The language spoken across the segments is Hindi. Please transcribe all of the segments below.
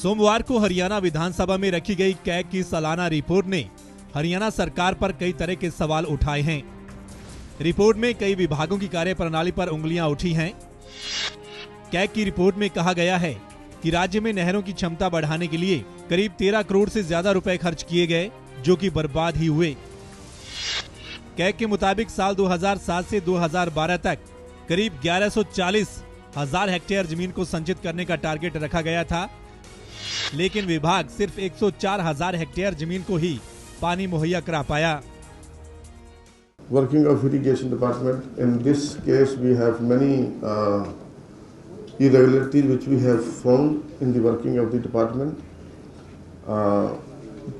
सोमवार को हरियाणा विधानसभा में रखी गई कैग की सालाना रिपोर्ट ने हरियाणा सरकार पर कई तरह के सवाल उठाए हैं। रिपोर्ट में कई विभागों की कार्यप्रणाली पर उंगलियां उठी हैं। कैग की रिपोर्ट में कहा गया है कि राज्य में नहरों की क्षमता बढ़ाने के लिए करीब 13 करोड़ से ज्यादा रुपए खर्च किए गए, जो कि बर्बाद ही हुए। कैग के मुताबिक साल 2007 से 2012 तक करीब 1140,000 हेक्टेयर जमीन को संचित करने का टारगेट रखा गया था, लेकिन विभाग सिर्फ 104,000 हेक्टेयर जमीन को ही पानी मुहैया करा पाया। Working of irrigation department, in this case we have many irregularities which we have found in the working of the department.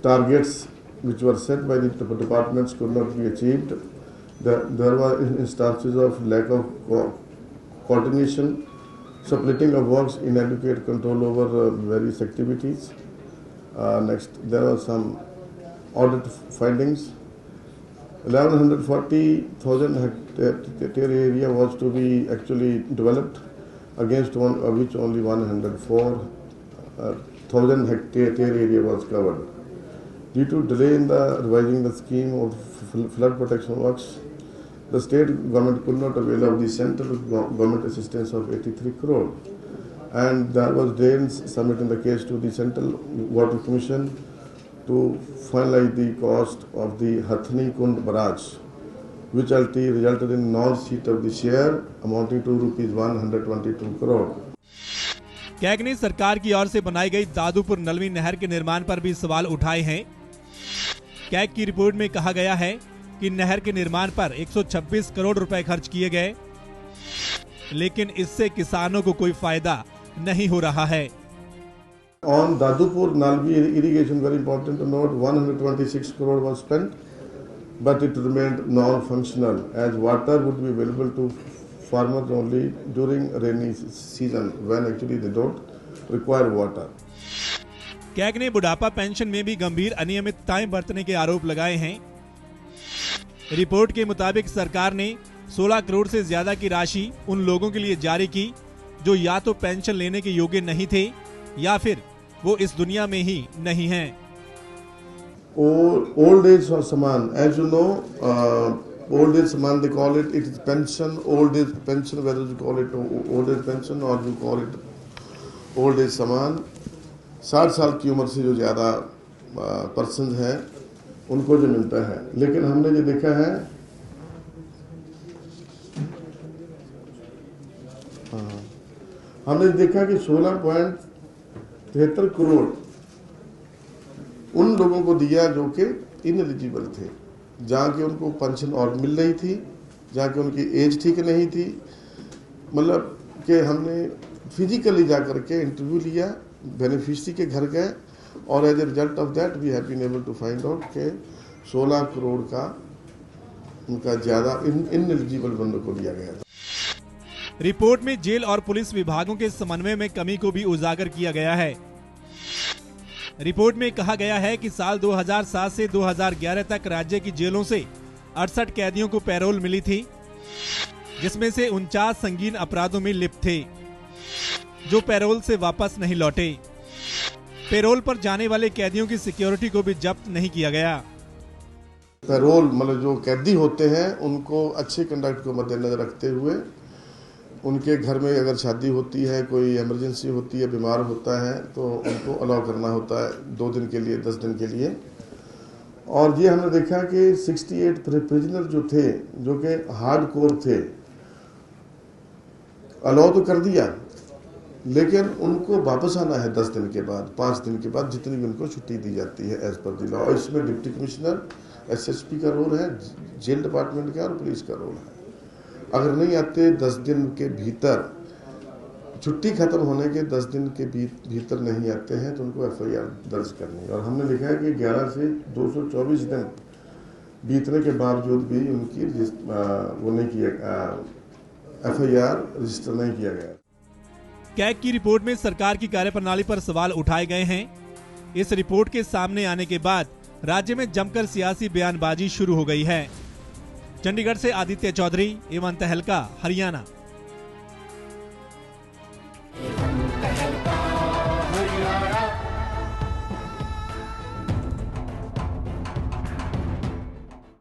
Targets which were set by the departments could not be achieved. There were instances of lack of coordination, splitting of works, inadequate control over various activities. Next, there were some audit findings. 1140,000 hectare area was to be actually developed, against which only 104,000 hectare area was covered. Due to delay in the revising the scheme of flood protection works, the state government could not avail of the central government assistance of 83 crore, and there was then submitting the case to the Central Water Commission to finalize the cost of the Hathni Kund barrage, which resulted in non-receipt of the share amounting to rupees 122 crore. CAG ने सरकार की ओर से बनाई गई दादूपुर नलवी नहर के निर्माण पर भी सवाल उठाए हैं। कैग की रिपोर्ट में कहा गया है कि नहर के निर्माण पर 126 करोड़ रुपए खर्च किए गए, लेकिन इससे किसानों को कोई फायदा नहीं हो रहा है। On Dadupur Nalvi irrigation, very important to note, 126 crore was spent, but it remained non-functional, as water would be available to farmers only during rainy season, when actually they don't require water. CAG ने बुढ़ापा पेंशन में भी गंभीर अनियमितताएं बरतने के आरोप लगाए हैं। रिपोर्ट के मुताबिक सरकार ने 16 करोड़ से ज्यादा की राशि उन लोगों के लिए जारी की जो या तो पेंशन लेने के योग्य नहीं थे या फिर वो इस दुनिया में ही नहीं हैं। Old age saman, as you know, old age saman they call it. It is pension, old age pension. Whether you call it old age pension or you call it old age saman, 60 साल की उम्र से जो ज्यादा पर्सन है उनको जो मिलता है। लेकिन हमने जो देखा है, हमने देखा कि 16.73 करोड़ उन लोगों को दिया जो कि इनएलिजिबल थे, जहाँ के उनको पेंशन और मिल रही थी, जहाँ के उनकी एज ठीक नहीं थी। मतलब कि हमने फिजिकली जा करके इंटरव्यू लिया, बेनिफिशियरी के घर गए, और as a result of that we have been able to find out के 16 करोड़ का उनका ज्यादा इनएलिजिबल बंदों को दिया गया था। रिपोर्ट में जेल और पुलिस विभागों के समन्वय में कमी को भी उजागर किया गया है। रिपोर्ट में कहा गया है कि साल 2007 से 2011 तक राज्य की जेलों से 68 कैदियों को पैरोल मिली थी, जिसमें से 49 संगीन अपराधों में लिप्त थे, जो पैरोल से वापस नहीं लौटे। पैरोल पर जाने वाले कैदियों की सिक्योरिटी को भी जब्त नहीं किया गया। पैरोल मतलब जो कैदी होते हैं उनको अच्छे कंडक्ट को मद्देनजर रखते हुए उनके घर में अगर शादी होती है, कोई इमरजेंसी होती है, बीमार होता है, तो उनको अलाउ करना होता है 2 दिन के लिए, 10 दिन के लिए। और ये हमने देखा कि 68 प्रिजनर जो थे, जो कि हार्ड कोर थे, अलाउ तो कर दिया, लेकिन उनको वापस आना है 10 दिन के बाद, 5 दिन के बाद, जितनी भी उनको छुट्टी दी जाती है एज पर द लॉ। इसमें डिप्टी कमिश्नर, SSP का रोल है, जेल डिपार्टमेंट का और पुलिस का रोल है। अगर नहीं आते 10 दिन के भीतर, छुट्टी खत्म होने के 10 दिन के भीतर नहीं आते हैं, तो उनको FIR दर्ज करनी है। और हमने लिखा है कि 11 से 224 दिन बीतने के बावजूद भी उनकी वो नहीं किया, FIR रजिस्टर नहीं किया गया। कैग की रिपोर्ट में सरकार की कार्यप्रणाली पर सवाल उठाए गए हैं। इस रिपोर्ट के सामने आने के बाद राज्य में जमकर सियासी बयानबाजी शुरू हो गई है। चंडीगढ़ से आदित्य चौधरी, एवं तहलका, हरियाणा।